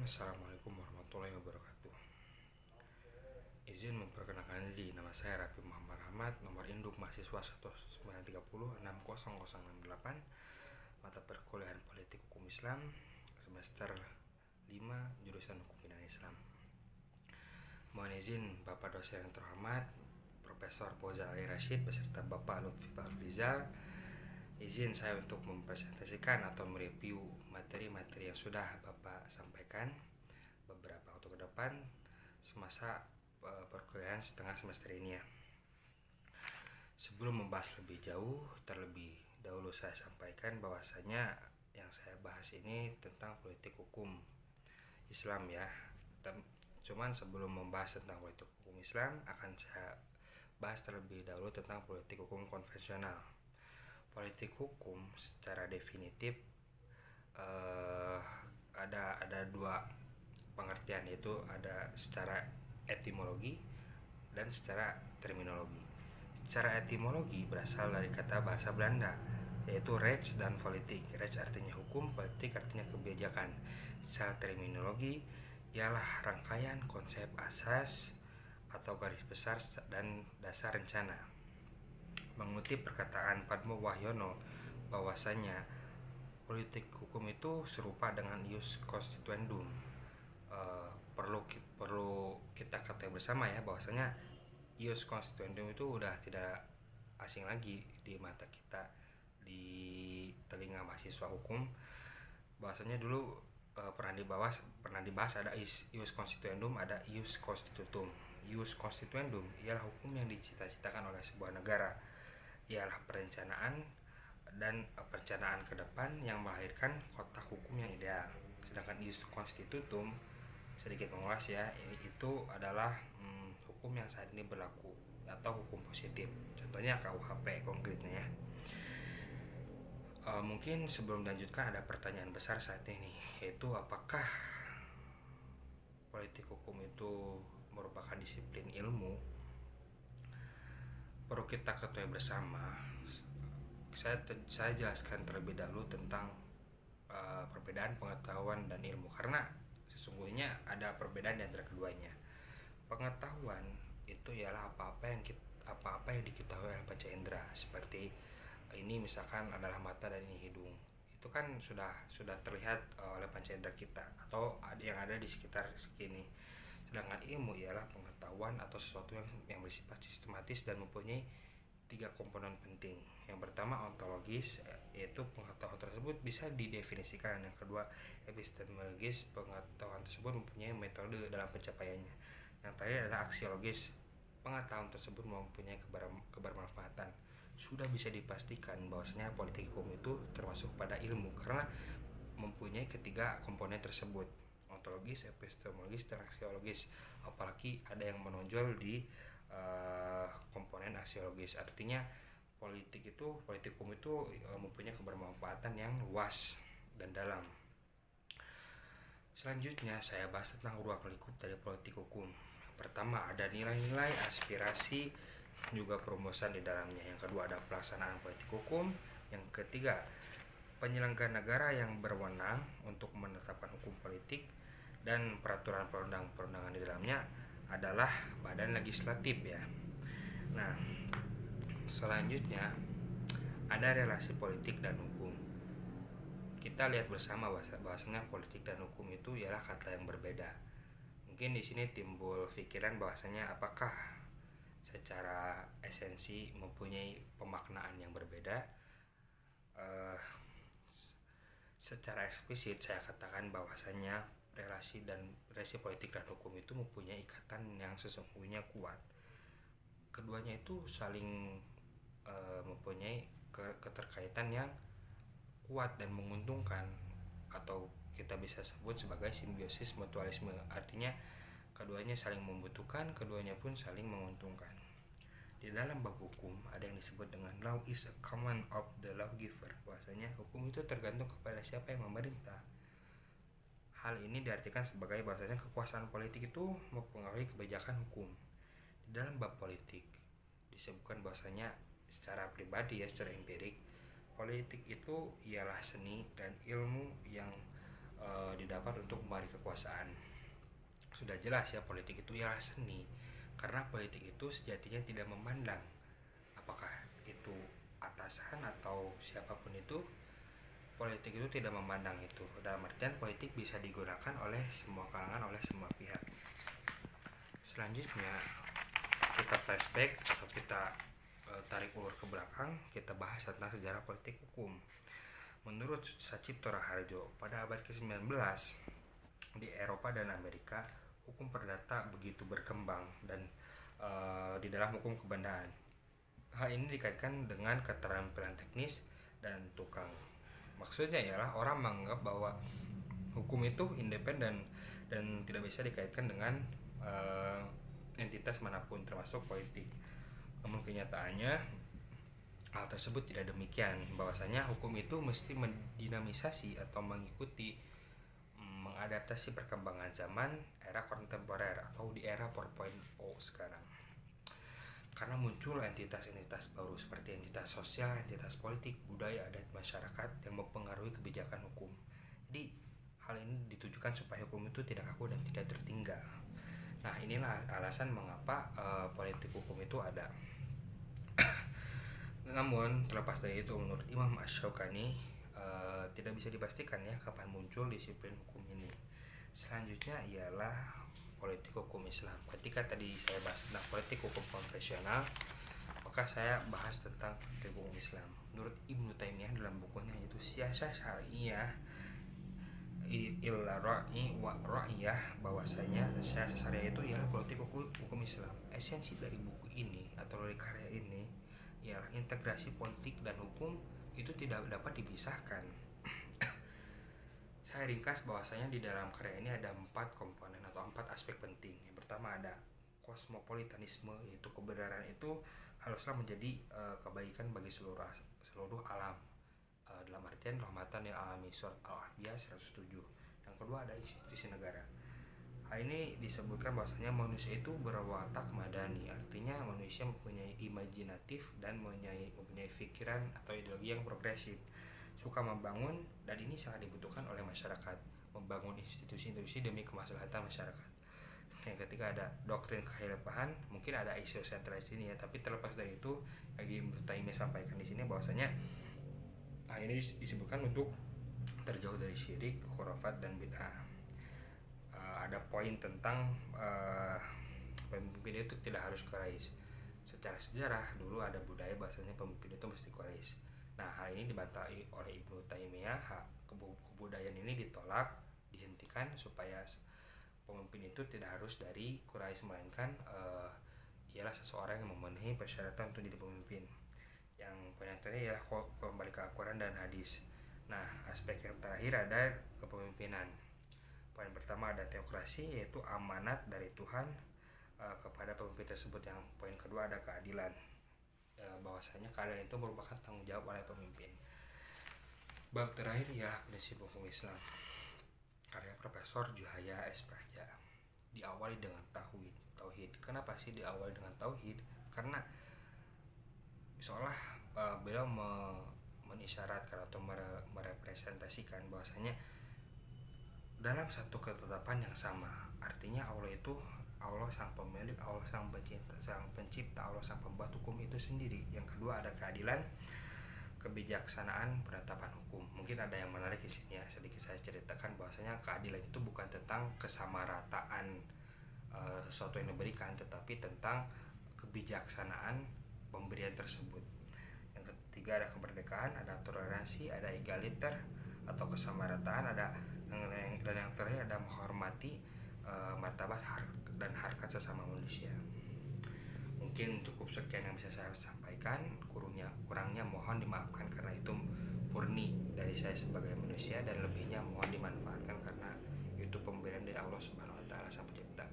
Assalamualaikum warahmatullahi wabarakatuh. Izin memperkenalkan diri, nama saya Rafi Muhammad Ahmad, nomor induk mahasiswa 193060068, mata perkuliahan Politik Hukum Islam, semester 5, jurusan Hukum Pidana Islam. Mohon izin Bapak dosen yang terhormat, Profesor Fauzal Ali Rashid beserta Bapak Lutfi Fahrulizal, izin saya untuk mempresentasikan atau mereview materi-materi yang sudah Bapak sampaikan beberapa waktu ke depan semasa perkuliahan setengah semester ini ya. Sebelum membahas lebih jauh, terlebih dahulu saya sampaikan bahwasanya yang saya bahas ini tentang politik hukum Islam ya. Cuman sebelum membahas tentang politik hukum Islam, akan saya bahas terlebih dahulu tentang politik hukum konvensional. Politik hukum secara definitif ada dua pengertian, yaitu ada secara etimologi dan secara terminologi. Secara etimologi berasal dari kata bahasa Belanda, yaitu recht dan politik. Recht artinya hukum, politik artinya kebijakan. Secara terminologi ialah rangkaian konsep asas atau garis besar dan dasar rencana. Mengutip perkataan Padmo Wahyono bahwasanya politik hukum itu serupa dengan ius constituendum. Perlu kita ketahui bersama ya bahwasanya ius constituendum itu udah tidak asing lagi di mata kita, di telinga mahasiswa hukum. Bahwasanya dulu pernah dibahas ada ius constituendum, ada ius constitutum. Ius constituendum ialah hukum yang dicita-citakan oleh sebuah negara, ialah perencanaan ke depan yang melahirkan kotak hukum yang ideal. Sedangkan ius constitutum, sedikit mengulas ya, itu adalah hukum yang saat ini berlaku atau hukum positif. Contohnya KUHP konkretnya ya. Mungkin sebelum dilanjutkan ada pertanyaan besar saat ini, yaitu apakah politik hukum itu merupakan disiplin ilmu? Perlu kita ketahui bersama. Saya jelaskan terlebih dahulu tentang perbedaan pengetahuan dan ilmu, karena sesungguhnya ada perbedaan di antara keduanya. Pengetahuan itu ialah apa-apa yang diketahui oleh panca indera, seperti ini misalkan adalah mata dan ini hidung. Itu kan sudah terlihat oleh panca indera kita atau yang ada di sekitar sini. Sedangkan ilmu ialah pengetahuan atau sesuatu yang bersifat sistematis dan mempunyai 3 komponen penting. Yang pertama ontologis, yaitu pengetahuan tersebut bisa didefinisikan. Yang kedua epistemologis, pengetahuan tersebut mempunyai metode dalam pencapaiannya. Yang terakhir adalah aksiologis, pengetahuan tersebut mempunyai kebermanfaatan. Sudah bisa dipastikan bahwasanya politik hukum itu termasuk pada ilmu karena mempunyai ketiga komponen tersebut, ontologis, epistemologis, dan aksiologis. Apalagi ada yang menonjol di komponen aksiologis, artinya politik hukum itu mempunyai kebermanfaatan yang luas dan dalam. Selanjutnya saya bahas tentang ruang lingkup dari politik hukum. Pertama ada nilai-nilai, aspirasi, juga perumusan di dalamnya. Yang kedua ada pelaksanaan politik hukum. Yang ketiga penyelenggara negara yang berwenang untuk menetapkan hukum politik, dan peraturan perundang-perundangan di dalamnya adalah badan legislatif ya. Nah, selanjutnya ada relasi politik dan hukum. Kita lihat bersama bahwasanya politik dan hukum itu ialah kata yang berbeda. Mungkin di sini timbul pikiran bahwasanya apakah secara esensi mempunyai pemaknaan yang berbeda. Secara eksplisit saya katakan bahwasanya relasi politik dan hukum itu mempunyai ikatan yang sesungguhnya kuat. Keduanya itu saling mempunyai keterkaitan yang kuat dan menguntungkan, atau kita bisa sebut sebagai simbiosis mutualisme. Artinya keduanya saling membutuhkan, keduanya pun saling menguntungkan. Di dalam bab hukum ada yang disebut dengan law is a command of the lawgiver. Bahwasanya hukum itu tergantung kepada siapa yang memerintah. Hal ini diartikan sebagai bahwasanya kekuasaan politik itu mempengaruhi kebijakan hukum. Di dalam bab politik disebutkan bahwasanya secara pribadi ya, secara empirik, politik itu ialah seni dan ilmu yang didapat untuk memberi kekuasaan. Sudah jelas ya, politik itu ialah seni, karena politik itu sejatinya tidak memandang apakah itu atasan atau siapapun itu. Politik itu tidak memandang itu. Dalam artian politik bisa digunakan oleh semua kalangan, oleh semua pihak. Selanjutnya kita flashback atau kita tarik ulur ke belakang, kita bahas tentang sejarah politik hukum. Menurut Sacipto Raharjo, pada abad ke-19 di Eropa dan Amerika, hukum perdata begitu berkembang dan di dalam hukum kebendaan. Hal ini dikaitkan dengan keterampilan teknis dan tukang. Maksudnya ialah orang menganggap bahwa hukum itu independen dan tidak bisa dikaitkan dengan entitas manapun termasuk politik. Namun kenyataannya hal tersebut tidak demikian, bahwasanya hukum itu mesti mendinamisasi atau mengikuti mengadaptasi perkembangan zaman era kontemporer atau di era 4.0 sekarang. Karena muncul entitas-entitas baru seperti entitas sosial, entitas politik, budaya, adat, masyarakat yang mempengaruhi kebijakan hukum. Jadi hal ini ditujukan supaya hukum itu tidak kaku dan tidak tertinggal. Nah, inilah alasan mengapa politik hukum itu ada. Namun terlepas dari itu, menurut Imam Asy-Syaukani tidak bisa dipastikan ya kapan muncul disiplin hukum ini. Selanjutnya ialah politik hukum Islam. Ketika tadi saya bahas tentang politik hukum konvensional, maka saya bahas tentang politik hukum Islam. Menurut Ibnu Taimiyah dalam bukunya yaitu Siyasah Syariah illa ra'i wa ra'iyah, bahwasanya siyasah syariah itu ialah politik hukum Islam. Esensi dari buku ini atau dari karya ini ialah integrasi politik dan hukum itu tidak dapat dipisahkan. Saya ringkas bahwasanya di dalam karya ini ada 4 komponen atau 4 aspek penting. Yang pertama ada kosmopolitanisme, yaitu kebenaran itu haruslah menjadi kebaikan bagi seluruh alam, dalam artian rahmatan lil alamin, surat Al-Ahzab 107. Yang kedua ada institusi negara. Hal ini disebutkan bahwasanya manusia itu berwatak madani, artinya manusia mempunyai imajinatif dan mempunyai pikiran atau ideologi yang progresif, suka membangun, dan ini sangat dibutuhkan oleh masyarakat, membangun institusi-institusi demi kemaslahatan masyarakat. Yang ketiga ada doktrin kekhilafan, mungkin ada isu sentralis ini ya, tapi terlepas dari itu, lagi Ibnu Taimiyah sampaikan di sini bahwasanya ini disebutkan untuk terjauh dari syirik, khurafat, dan bid'ah. Ada poin tentang pemimpin itu tidak harus Quraisy. Secara sejarah dulu ada budaya bahasanya pemimpin itu mesti Quraisy. Nah, hal ini dibantah oleh Ibnu Taimiyah. Kebudayaan ini ditolak, dihentikan supaya pemimpin itu tidak harus dari Quraisy, melainkan ialah seseorang yang memenuhi persyaratan untuk jadi pemimpin. Yang poin yang terakhir ialah kembali ke Al-Quran dan hadis. Nah, aspek yang terakhir ada kepemimpinan. Poin pertama ada teokrasi, yaitu amanat dari Tuhan kepada pemimpin tersebut. Yang poin kedua ada keadilan, bahwasanya keadilan itu merupakan tanggung jawab oleh pemimpin. Bab terakhir ialah prinsip hukum Islam, karya Profesor Juhaya S. Praja. Diawali dengan tauhid. Kenapa sih diawali dengan tauhid? Karena seolah beliau menisyaratkan atau merepresentasikan bahwasanya dalam satu ketetapan yang sama, artinya Allah itu Allah sang pemilik, Allah sang pencipta, Allah sang pembuat hukum itu sendiri. Yang kedua ada keadilan, kebijaksanaan penetapan hukum. Mungkin ada yang menarik di sini ya, sedikit saya ceritakan bahwasanya keadilan itu bukan tentang kesamarataan sesuatu yang diberikan, tetapi tentang kebijaksanaan pemberian tersebut. Yang ketiga ada kemerdekaan, ada toleransi, ada egaliter atau kesamarataan, ada dan yang terakhir ada menghormati martabat dan harkat sesama manusia. Mungkin cukup sekian yang bisa saya sampaikan. Kurangnya mohon dimaafkan karena itu murni dari saya sebagai manusia, dan lebihnya mohon dimanfaatkan karena itu pemberian dari Allah Subhanahu wa taala sang pencipta.